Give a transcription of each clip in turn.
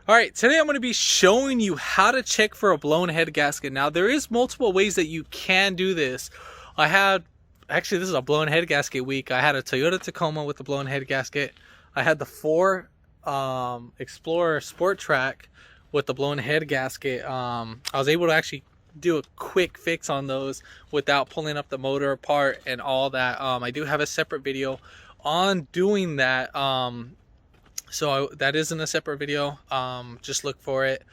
Alright, today I'm going to be showing you how to check for a blown head gasket. Now there is multiple ways that you can do this. Actually this is a blown head gasket week. I had a Toyota Tacoma with a blown head gasket. I had the Ford Explorer Sport Track with the blown head gasket. I was able to actually do a quick fix on those without pulling up the motor apart and all that. I do have a separate video on doing that. So that is in a separate video. Just look for it.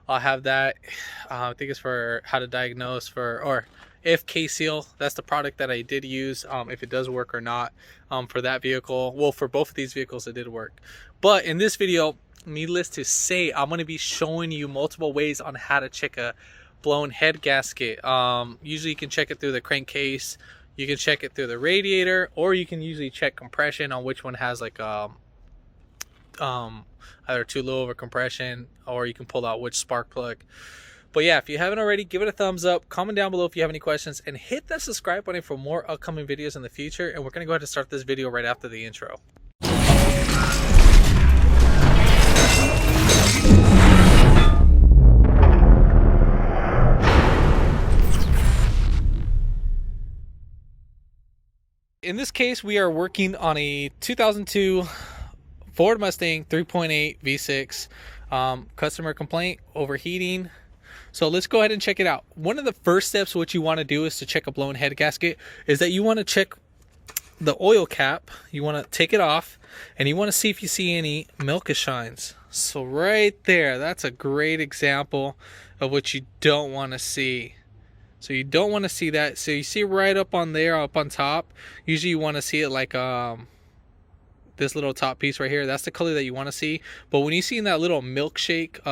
I'll have that. I think it's for how to diagnose or if K-Seal, that's the product that I did use, if it does work or not, for that vehicle. Well, for both of these vehicles it did work. But in this video, needless to say, I'm going to be showing you multiple ways on how to check a blown head gasket. Usually you can check it through the crankcase, you can check it through the radiator, or you can usually check compression on which one has like either too low of a compression, or you can pull out which spark plug. But yeah, if you haven't already, give it a thumbs up, comment down below if you have any questions, and hit that subscribe button for more upcoming videos in the future. And we're going to go ahead and start this video right after the intro. In this case, we are working on a 2002 Ford Mustang 3.8 V6. Customer complaint, overheating. So let's go ahead and check it out. One of the first steps what you want to do is to check a blown head gasket is that you want to check the oil cap. You want to take it off and you want to see if you see any milk shines. So right there, that's a great example of what you don't want to see. So you don't want to see that. So you see right up on there, up on top, usually you want to see it like this little top piece right here. That's the color that you want to see. But when you see that little milkshake,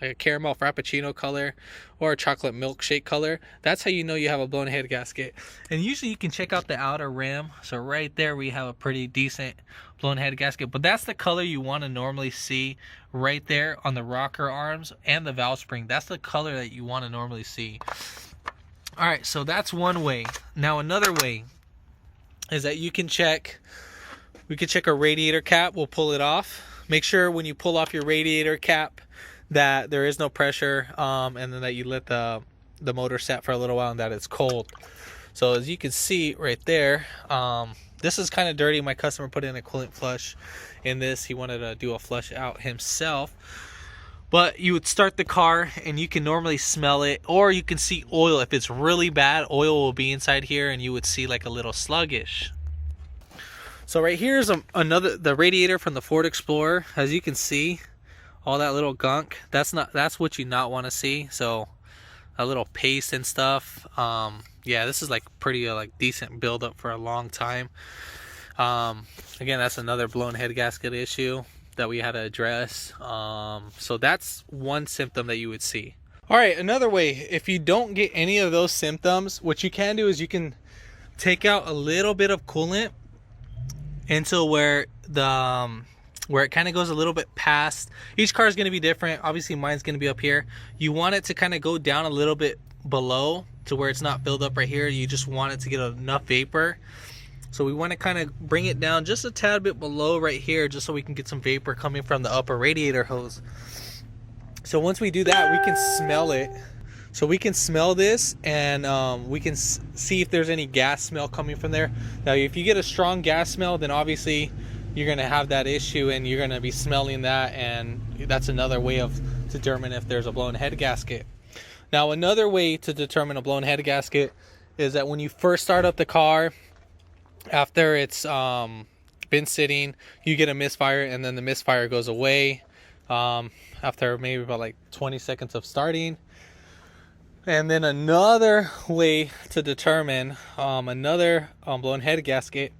like a caramel frappuccino color or a chocolate milkshake color, that's how you know you have a blown head gasket. And usually you can check out the outer rim. So right there we have a pretty decent blown head gasket, but that's the color you want to normally see right there on the rocker arms and the valve spring. That's the color that you want to normally see. All right, so that's one way. Now another way is that we can check a radiator cap. We'll pull it off. Make sure when you pull off your radiator cap that there is no pressure, and then that you let the motor set for a little while and that it's cold. So as you can see right there, this is kind of dirty. My customer put in a coolant flush in this. He wanted to do a flush out himself. But you would start the car and you can normally smell it, or you can see oil. If it's really bad, oil will be inside here and you would see like a little sluggish. So right here is the radiator from the Ford Explorer. As you can see, all that little gunk, that's what you not want to see. So a little paste and stuff. Yeah, this is like pretty like decent buildup for a long time. Again, that's another blown head gasket issue that we had to address. So that's one symptom that you would see. All right, another way, if you don't get any of those symptoms, what you can do is you can take out a little bit of coolant until where it kind of goes a little bit past. Each car is going to be different. Obviously mine's going to be up here. You want it to kind of go down a little bit below to where it's not filled up right here. You just want it to get enough vapor. So we want to kind of bring it down just a tad bit below right here, just so we can get some vapor coming from the upper radiator hose. So once we do that, we can smell it. So we can smell this, and we can see if there's any gas smell coming from there. Now if you get a strong gas smell, then obviously you're going to have that issue and you're going to be smelling that, and that's another way of determining if there's a blown head gasket. Now another way to determine a blown head gasket is that when you first start up the car, after it's been sitting, you get a misfire, and then the misfire goes away after maybe about like 20 seconds of starting. And then another way to determine another blown head gasket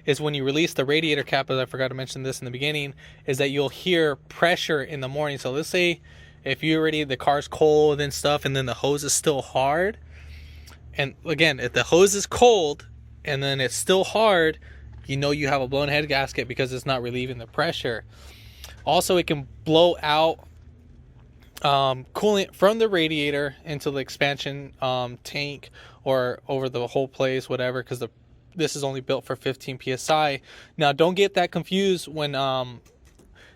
is when you release the radiator cap, as I forgot to mention this in the beginning, is that you'll hear pressure in the morning. So let's say if the car's cold and stuff, and then the hose is still hard. And again, if the hose is cold and then it's still hard, you know you have a blown head gasket because it's not relieving the pressure. Also, it can blow out coolant from the radiator into the expansion tank or over the whole place, whatever, because this is only built for 15 psi. Now don't get that confused when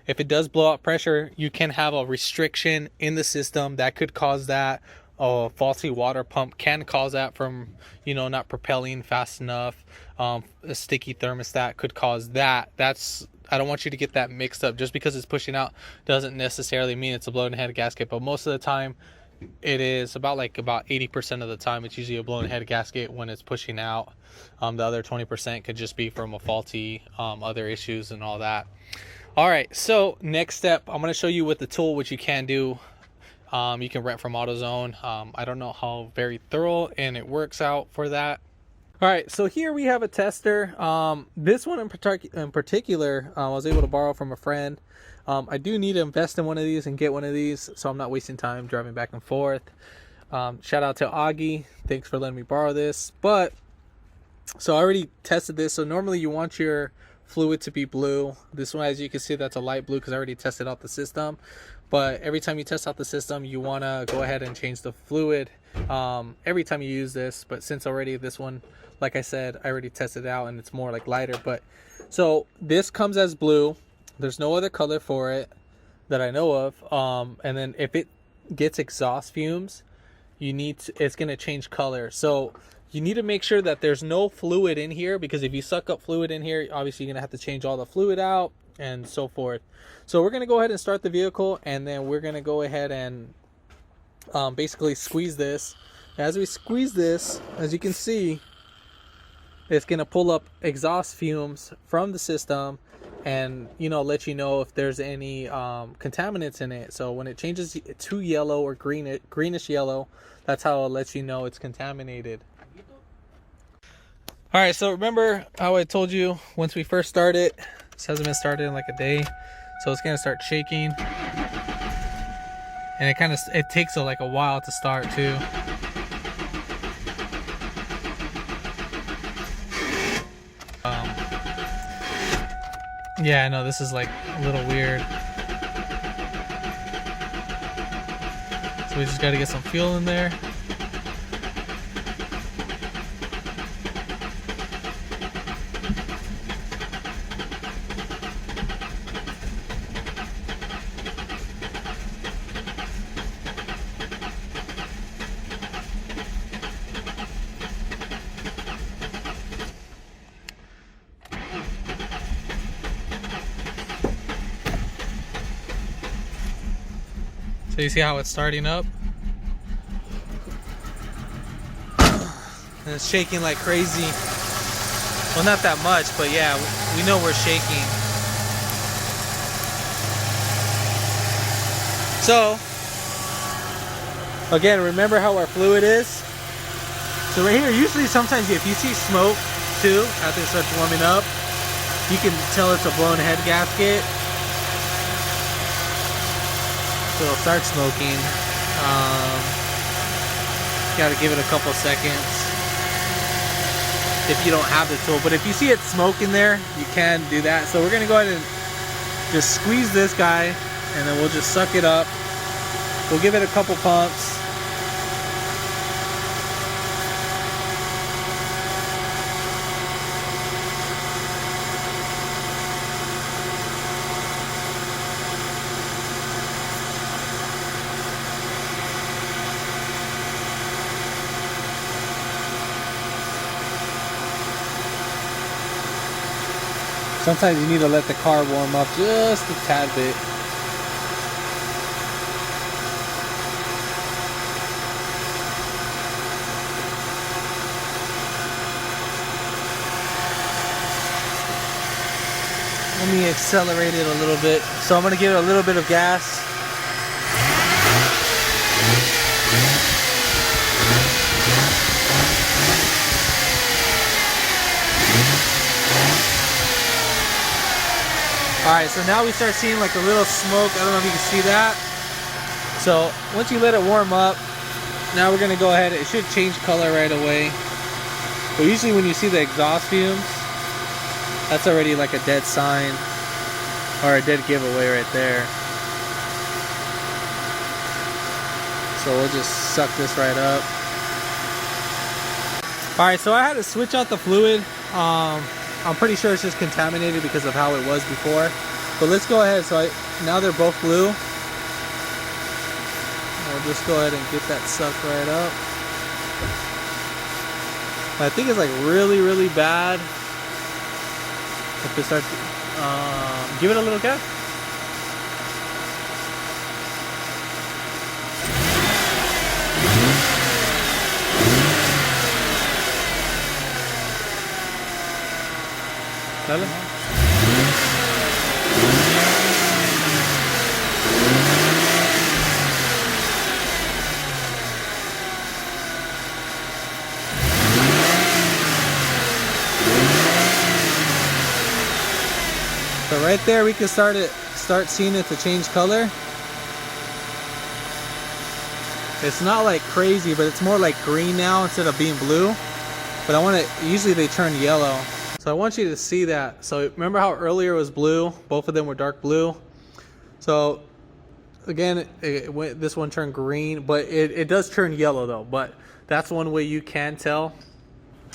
if it does blow out pressure, you can have a restriction in the system that could cause that. A faulty water pump can cause that from, you know, not propelling fast enough. A sticky thermostat could cause that. I don't want you to get that mixed up. Just because it's pushing out doesn't necessarily mean it's a blown head gasket, but most of the time it is. About 80% of the time it's usually a blown head gasket when it's pushing out. The other 20% could just be from a faulty other issues and all that. All right, so next step, I'm going to show you with the tool, which you can do. You can rent from AutoZone. I don't know how very thorough and it works out for that. All right, so here we have a tester. This one in particular, I was able to borrow from a friend. I do need to invest in one of these and get one of these, so I'm not wasting time driving back and forth. Shout out to Augie. Thanks for letting me borrow this. So I already tested this. So normally you want your fluid to be blue. This one, as you can see, that's a light blue because I already tested out the system. But every time you test out the system, you want to go ahead and change the fluid every time you use this. But since already this one, like I said, I already tested it out and it's more like lighter. But so this comes as blue. There's no other color for it that I know of. And then if it gets exhaust fumes, it's going to change color. So you need to make sure that there's no fluid in here, because if you suck up fluid in here, obviously you're going to have to change all the fluid out and so forth. So we're going to go ahead and start the vehicle, and then we're going to go ahead and basically squeeze this. As we squeeze this, as you can see, it's going to pull up exhaust fumes from the system and, you know, let you know if there's any contaminants in it. So when it changes to yellow or greenish yellow, that's how it lets you know it's contaminated. All right, so remember how I told you once we first started, this hasn't been started in like a day, so it's gonna start shaking, and it takes a while to start too. Yeah, I know this is like a little weird, so we just got to get some fuel in there. So you see how it's starting up? And it's shaking like crazy. Well, not that much, but yeah, we know we're shaking. So, again, remember how our fluid is? So right here, usually sometimes if you see smoke too, after it starts warming up, you can tell it's a blown head gasket. So it'll start smoking. Gotta give it a couple seconds if you don't have the tool. But if you see it smoke in there, you can do that. So we're gonna go ahead and just squeeze this guy, and then we'll just suck it up. We'll give it a couple pumps. Sometimes you need to let the car warm up just a tad bit. Let me accelerate it a little bit. So I'm going to give it a little bit of gas. Alright, so now we start seeing like a little smoke. I don't know if you can see that. So once you let it warm up, now we're going to go ahead. It should change color right away. But usually when you see the exhaust fumes, that's already like a dead sign or a dead giveaway right there. So we'll just suck this right up. Alright, so I had to switch out the fluid. I'm pretty sure it's just contaminated because of how it was before. But let's go ahead. So now they're both blue. We'll just go ahead and get that sucked right up. I think it's like really, really bad if it starts. Give it a little gas. Dale. So right there we can start seeing it to change color. It's not like crazy, but it's more like green now instead of being blue. But I want to, usually they turn yellow. So I want you to see that. So remember how earlier it was blue? Both of them were dark blue. So again, this one turned green, but it does turn yellow though. But that's one way you can tell.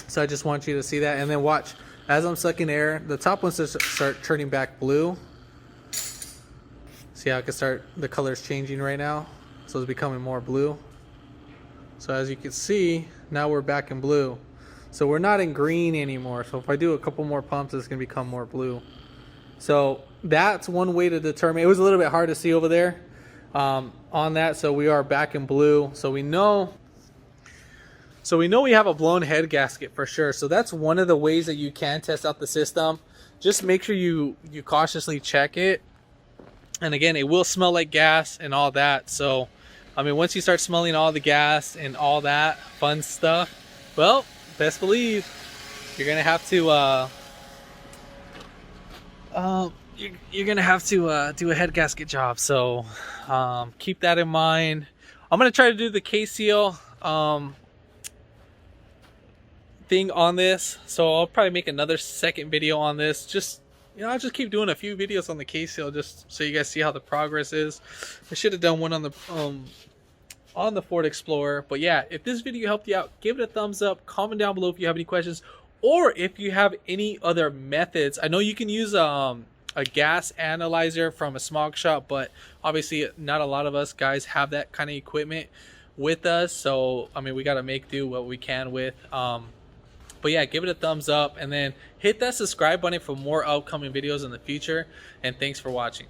So I just want you to see that. And then watch, as I'm sucking air, the top ones start turning back blue. See how I can start, the color's changing right now. So it's becoming more blue. So as you can see, now we're back in blue. So we're not in green anymore. So if I do a couple more pumps, it's gonna become more blue. So that's one way to determine. It was a little bit hard to see over there on that. So we are back in blue. So we know we have a blown head gasket for sure. So that's one of the ways that you can test out the system. Just make sure you cautiously check it. And again, it will smell like gas and all that. So, I mean, once you start smelling all the gas and all that fun stuff, well, best believe you're gonna have to you're gonna have to do a head gasket job. So keep that in mind. I'm gonna try to do the K-seal thing on this, so I'll probably make another second video on this. Just, you know, I'll just keep doing a few videos on the K-seal just so you guys see how the progress is. I should have done one on the Ford Explorer. But yeah, if this video helped you out, give it a thumbs up. Comment down below if you have any questions, or if you have any other methods. I know you can use a gas analyzer from a smog shop, but obviously not a lot of us guys have that kind of equipment with us. So I mean, we got to make do what we can with. But yeah, give it a thumbs up and then hit that subscribe button for more upcoming videos in the future. And thanks for watching.